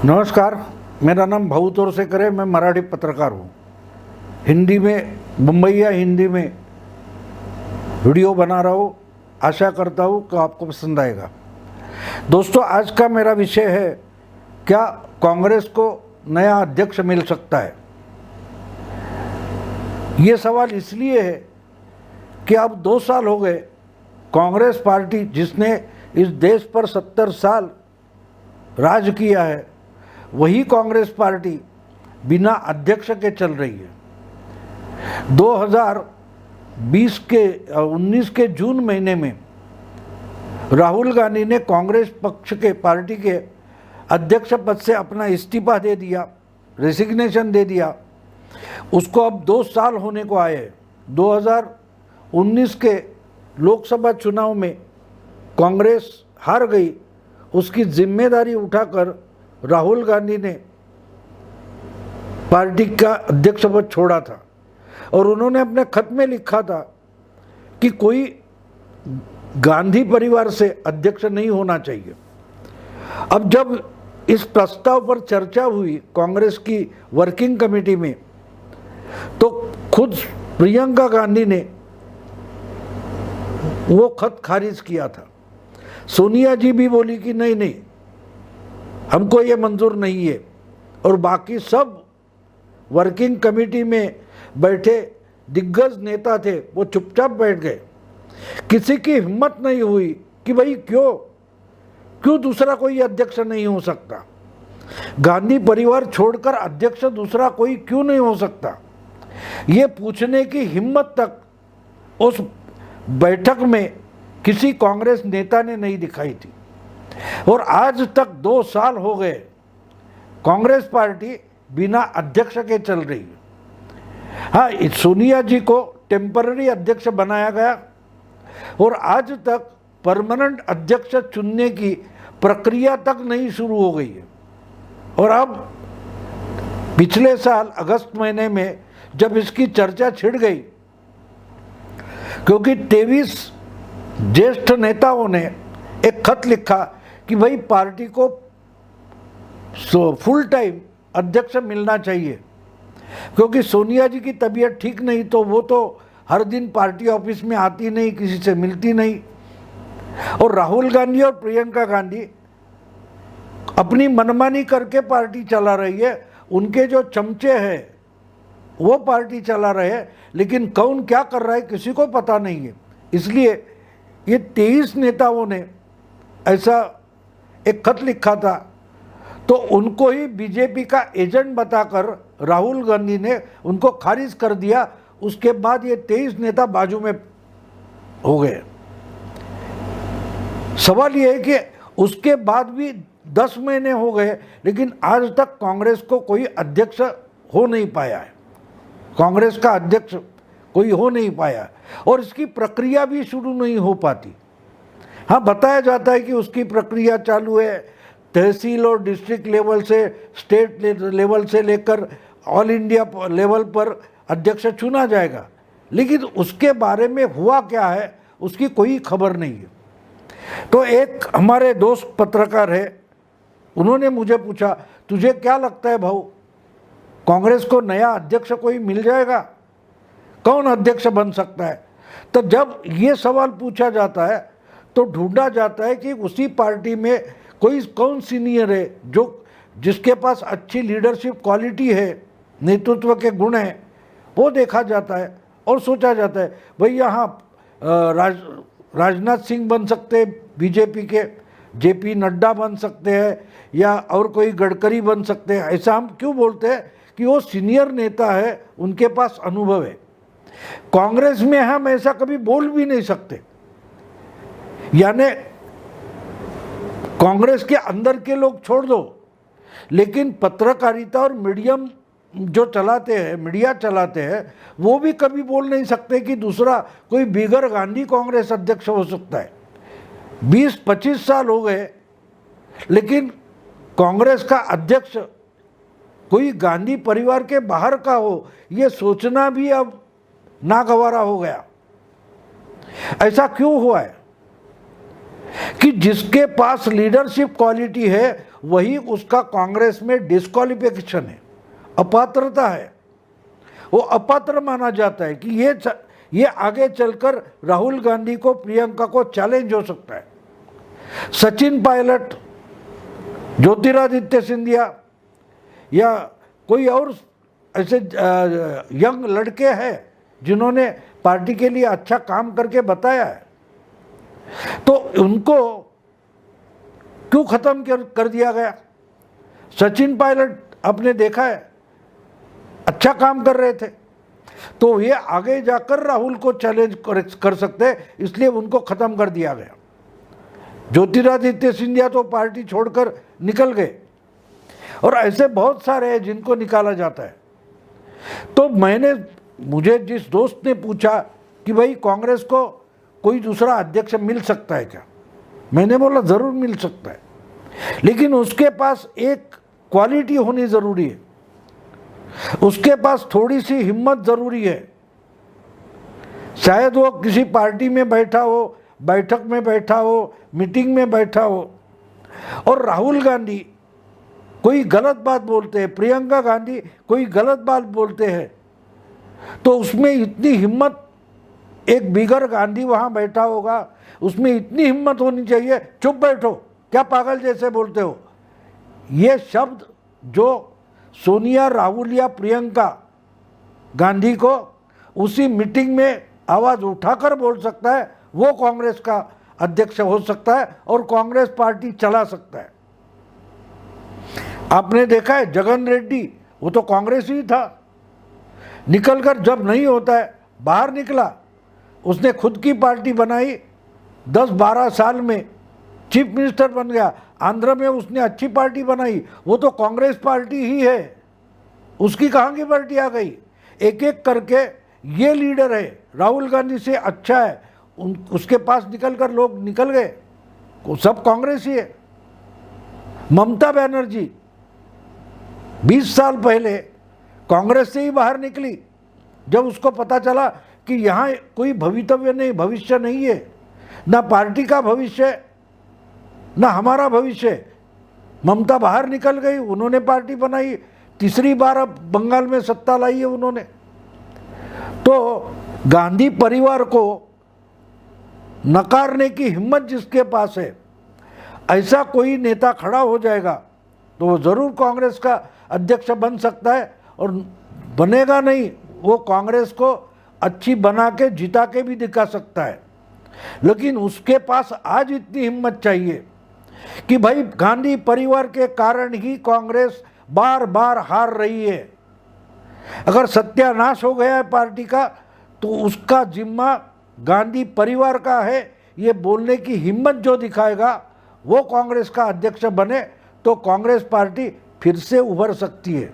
नमस्कार, मेरा नाम भाऊ तोरसेकर है। मैं मराठी पत्रकार हूँ। हिंदी में, मुंबईया हिंदी में वीडियो बना रहा हूँ। आशा करता हूँ कि आपको पसंद आएगा। दोस्तों, आज का मेरा विषय है, क्या कांग्रेस को नया अध्यक्ष मिल सकता है। ये सवाल इसलिए है कि अब 2 साल हो गए कांग्रेस पार्टी, जिसने इस देश पर 70 साल राज किया है, वही कांग्रेस पार्टी बिना अध्यक्ष के चल रही है। 19 के जून महीने में राहुल गांधी ने कांग्रेस पक्ष के पार्टी के अध्यक्ष पद से अपना इस्तीफा दे दिया, रेसिग्नेशन दे दिया। उसको अब 2 साल होने को आए। 2019 के लोकसभा चुनाव में कांग्रेस हार गई। उसकी जिम्मेदारी उठाकर राहुल गांधी ने पार्टी का अध्यक्ष पद छोड़ा था और उन्होंने अपने खत में लिखा था कि कोई गांधी परिवार से अध्यक्ष नहीं होना चाहिए। अब जब इस प्रस्ताव पर चर्चा हुई कांग्रेस की वर्किंग कमेटी में, तो खुद प्रियंका गांधी ने वो खत खारिज किया था। सोनिया जी भी बोली कि नहीं, हमको ये मंजूर नहीं है। और बाकी सब वर्किंग कमेटी में बैठे दिग्गज नेता थे, वो चुपचाप बैठ गए। किसी की हिम्मत नहीं हुई कि भाई क्यों दूसरा कोई अध्यक्ष नहीं हो सकता। गांधी परिवार छोड़कर अध्यक्ष दूसरा कोई क्यों नहीं हो सकता, ये पूछने की हिम्मत तक उस बैठक में किसी कांग्रेस नेता ने नहीं दिखाई थी। और आज तक 2 साल हो गए कांग्रेस पार्टी बिना अध्यक्ष के चल रही है। हाँ, सोनिया जी को टेम्पररी अध्यक्ष बनाया गया और आज तक परमानेंट अध्यक्ष चुनने की प्रक्रिया तक नहीं शुरू हो गई है। और अब पिछले साल अगस्त महीने में जब इसकी चर्चा छिड़ गई, क्योंकि 23 ज्येष्ठ नेताओं ने एक खत लिखा कि भाई पार्टी को फुल टाइम अध्यक्ष मिलना चाहिए, क्योंकि सोनिया जी की तबीयत ठीक नहीं, तो वो तो हर दिन पार्टी ऑफिस में आती नहीं, किसी से मिलती नहीं। और राहुल गांधी और प्रियंका गांधी अपनी मनमानी करके पार्टी चला रही है। उनके जो चमचे हैं वो पार्टी चला रहे हैं, लेकिन कौन क्या कर रहा है किसी को पता नहीं है। इसलिए ये 23 नेताओं ने ऐसा एक खत लिखा था, तो उनको ही बीजेपी का एजेंट बताकर राहुल गांधी ने उनको खारिज कर दिया। उसके बाद ये 23 नेता बाजू में हो गए। सवाल ये है कि उसके बाद भी 10 महीने हो गए, लेकिन आज तक कांग्रेस को कोई अध्यक्ष हो नहीं पाया है। कांग्रेस का अध्यक्ष कोई हो नहीं पाया और इसकी प्रक्रिया भी शुरू नहीं हो पाती। हाँ, बताया जाता है कि उसकी प्रक्रिया चालू है, तहसील और डिस्ट्रिक्ट लेवल से, स्टेट लेवल से लेकर ऑल इंडिया लेवल पर अध्यक्ष चुना जाएगा, लेकिन उसके बारे में हुआ क्या है उसकी कोई खबर नहीं है। तो एक हमारे दोस्त पत्रकार है, उन्होंने मुझे पूछा, तुझे क्या लगता है भाऊ, कांग्रेस को नया अध्यक्ष कोई मिल जाएगा, कौन अध्यक्ष बन सकता है। तो जब ये सवाल पूछा जाता है तो ढूंढा जाता है कि उसी पार्टी में कौन सीनियर है जिसके पास अच्छी लीडरशिप क्वालिटी है, नेतृत्व के गुण हैं, वो देखा जाता है और सोचा जाता है भाई यहाँ राजनाथ सिंह बन सकते हैं बीजेपी के, जेपी नड्डा बन सकते हैं, या और कोई गडकरी बन सकते हैं। ऐसा हम क्यों बोलते हैं कि वो सीनियर नेता है, उनके पास अनुभव है। कांग्रेस में हम ऐसा कभी बोल भी नहीं सकते। यानी कांग्रेस के अंदर के लोग छोड़ दो, लेकिन पत्रकारिता और मीडियम जो चलाते हैं, मीडिया चलाते हैं, वो भी कभी बोल नहीं सकते कि दूसरा कोई बिगर गांधी कांग्रेस अध्यक्ष हो सकता है। 20-25 साल हो गए, लेकिन कांग्रेस का अध्यक्ष कोई गांधी परिवार के बाहर का हो, ये सोचना भी अब नागवारा हो गया। ऐसा क्यों हुआ है कि जिसके पास लीडरशिप क्वालिटी है वही उसका कांग्रेस में डिस्क्वालिफिकेशन है, अपात्रता है। वो अपात्र माना जाता है कि ये आगे चलकर राहुल गांधी को, प्रियंका को चैलेंज हो सकता है। सचिन पायलट, ज्योतिरादित्य सिंधिया या कोई और ऐसे यंग लड़के हैं जिन्होंने पार्टी के लिए अच्छा काम करके बताया है, तो उनको क्यों खत्म कर दिया गया? सचिन पायलट आपने देखा है अच्छा काम कर रहे थे, तो ये आगे जाकर राहुल को चैलेंज कर सकते हैं, इसलिए उनको खत्म कर दिया गया। ज्योतिरादित्य सिंधिया तो पार्टी छोड़कर निकल गए, और ऐसे बहुत सारे हैं जिनको निकाला जाता है। तो मुझे जिस दोस्त ने पूछा कि भाई कांग्रेस को कोई दूसरा अध्यक्ष मिल सकता है क्या, मैंने बोला ज़रूर मिल सकता है, लेकिन उसके पास एक क्वालिटी होनी ज़रूरी है, उसके पास थोड़ी सी हिम्मत ज़रूरी है। शायद वो किसी पार्टी में बैठा हो, बैठक में बैठा हो, मीटिंग में बैठा हो, और राहुल गांधी कोई गलत बात बोलते हैं, प्रियंका गांधी कोई गलत बात बोलते हैं, तो उसमें इतनी हिम्मत, एक बिगर गांधी वहाँ बैठा होगा, उसमें इतनी हिम्मत होनी चाहिए, चुप बैठो, क्या पागल जैसे बोलते हो। ये शब्द जो सोनिया, राहुल या प्रियंका गांधी को उसी मीटिंग में आवाज़ उठाकर बोल सकता है, वो कांग्रेस का अध्यक्ष हो सकता है और कांग्रेस पार्टी चला सकता है। आपने देखा है जगन रेड्डी, वो तो कांग्रेस ही था, निकलकर जब नहीं होता है बाहर निकला, उसने खुद की पार्टी बनाई, 10-12 साल में चीफ मिनिस्टर बन गया। आंध्र में उसने अच्छी पार्टी बनाई, वो तो कांग्रेस पार्टी ही है, उसकी कहाँ की पार्टी आ गई? एक एक करके ये लीडर है, राहुल गांधी से अच्छा है, उसके पास निकलकर लोग निकल गए, सब कांग्रेस ही है। ममता बनर्जी 20 साल पहले कांग्रेस से ही बाहर निकली, जब उसको पता चला कि यहाँ कोई भवितव्य नहीं, भविष्य नहीं है, ना पार्टी का भविष्य ना हमारा भविष्य। ममता बाहर निकल गई, उन्होंने पार्टी बनाई, तीसरी बार अब बंगाल में सत्ता लाई है उन्होंने। तो गांधी परिवार को नकारने की हिम्मत जिसके पास है, ऐसा कोई नेता खड़ा हो जाएगा तो वो ज़रूर कांग्रेस का अध्यक्ष बन सकता है, और बनेगा नहीं, वो कांग्रेस को अच्छी बना के जिता के भी दिखा सकता है। लेकिन उसके पास आज इतनी हिम्मत चाहिए कि भाई गांधी परिवार के कारण ही कांग्रेस बार बार हार रही है। अगर सत्यानाश हो गया है पार्टी का, तो उसका जिम्मा गांधी परिवार का है, ये बोलने की हिम्मत जो दिखाएगा वो कांग्रेस का अध्यक्ष बने तो कांग्रेस पार्टी फिर से उभर सकती है।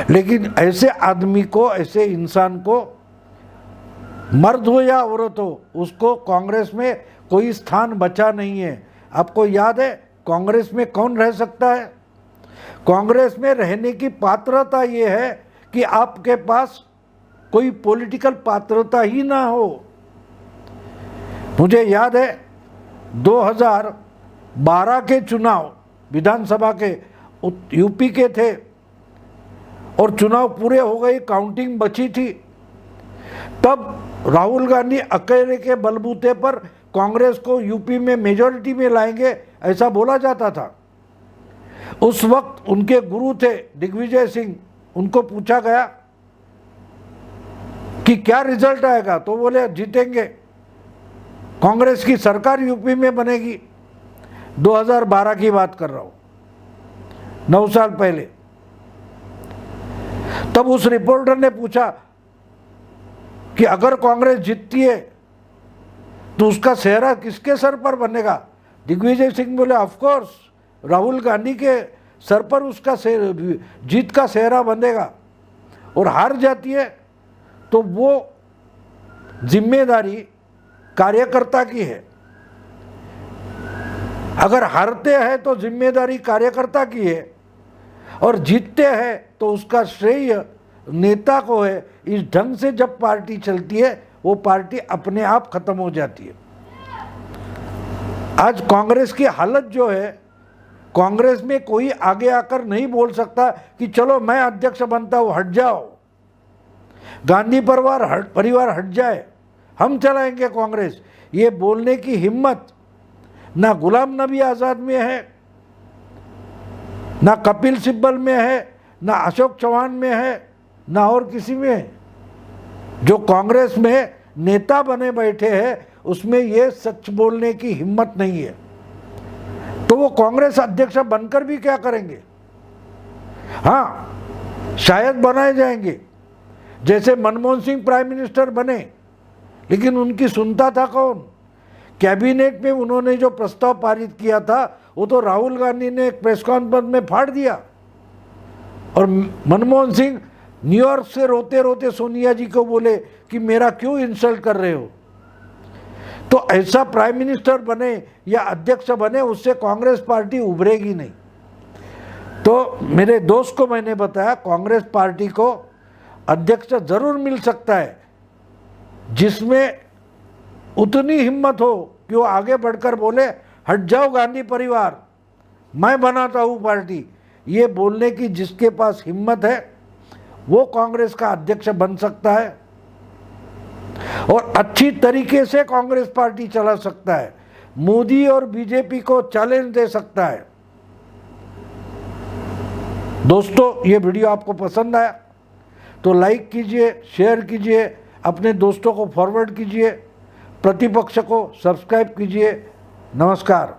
लेकिन ऐसे आदमी को, ऐसे इंसान को, मर्द हो या औरत हो, उसको कांग्रेस में कोई स्थान बचा नहीं है। आपको याद है कांग्रेस में कौन रह सकता है? कांग्रेस में रहने की पात्रता ये है कि आपके पास कोई पॉलिटिकल पात्रता ही ना हो। मुझे याद है 2012 के चुनाव विधानसभा के यूपी के थे, और चुनाव पूरे हो गए, काउंटिंग बची थी, तब राहुल गांधी अकेले के बलबूते पर कांग्रेस को यूपी में मेजॉरिटी में लाएंगे, ऐसा बोला जाता था। उस वक्त उनके गुरु थे दिग्विजय सिंह, उनको पूछा गया कि क्या रिजल्ट आएगा, तो बोले जीतेंगे, कांग्रेस की सरकार यूपी में बनेगी। 2012 की बात कर रहा हूं, 9 साल पहले। तब उस रिपोर्टर ने पूछा कि अगर कांग्रेस जीतती है तो उसका सेहरा किसके सर पर बनेगा? दिग्विजय सिंह बोले ऑफ कोर्स राहुल गांधी के सर पर उसका जीत का सेहरा बंधेगा। और हार जाती है तो वो जिम्मेदारी कार्यकर्ता की है। अगर हारते हैं तो जिम्मेदारी कार्यकर्ता की है, और जीतते हैं तो उसका श्रेय नेता को है। इस ढंग से जब पार्टी चलती है वो पार्टी अपने आप खत्म हो जाती है। आज कांग्रेस की हालत जो है कांग्रेस में कोई आगे आकर नहीं बोल सकता कि चलो मैं अध्यक्ष बनता हूं, हट जाओ, गांधी परिवार हट जाए, हम चलाएंगे कांग्रेस। ये बोलने की हिम्मत ना गुलाम नबी आज़ाद में है, ना कपिल सिब्बल में है, ना अशोक चौहान में है, ना और किसी में है। जो कांग्रेस में नेता बने बैठे हैं उसमें ये सच बोलने की हिम्मत नहीं है, तो वो कांग्रेस अध्यक्ष बनकर भी क्या करेंगे? हाँ, शायद बनाए जाएंगे, जैसे मनमोहन सिंह प्राइम मिनिस्टर बने, लेकिन उनकी सुनता था कौन? कैबिनेट में उन्होंने जो प्रस्ताव पारित किया था वो तो राहुल गांधी ने एक प्रेस कॉन्फ्रेंस में फाड़ दिया, और मनमोहन सिंह न्यूयॉर्क से रोते रोते सोनिया जी को बोले कि मेरा क्यों इंसल्ट कर रहे हो। तो ऐसा प्राइम मिनिस्टर बने या अध्यक्ष बने, उससे कांग्रेस पार्टी उभरेगी नहीं। तो मेरे दोस्त को मैंने बताया कांग्रेस पार्टी को अध्यक्ष जरूर मिल सकता है जिसमें उतनी हिम्मत हो कि वो आगे बढ़कर बोले हट जाओ गांधी परिवार, मैं बनाता हूँ पार्टी। ये बोलने की जिसके पास हिम्मत है वो कांग्रेस का अध्यक्ष बन सकता है और अच्छी तरीके से कांग्रेस पार्टी चला सकता है, मोदी और बीजेपी को चैलेंज दे सकता है। दोस्तों, ये वीडियो आपको पसंद आया तो लाइक कीजिए, शेयर कीजिए, अपने दोस्तों को फॉरवर्ड कीजिए, प्रतिपक्ष को सब्सक्राइब कीजिए। नमस्कार।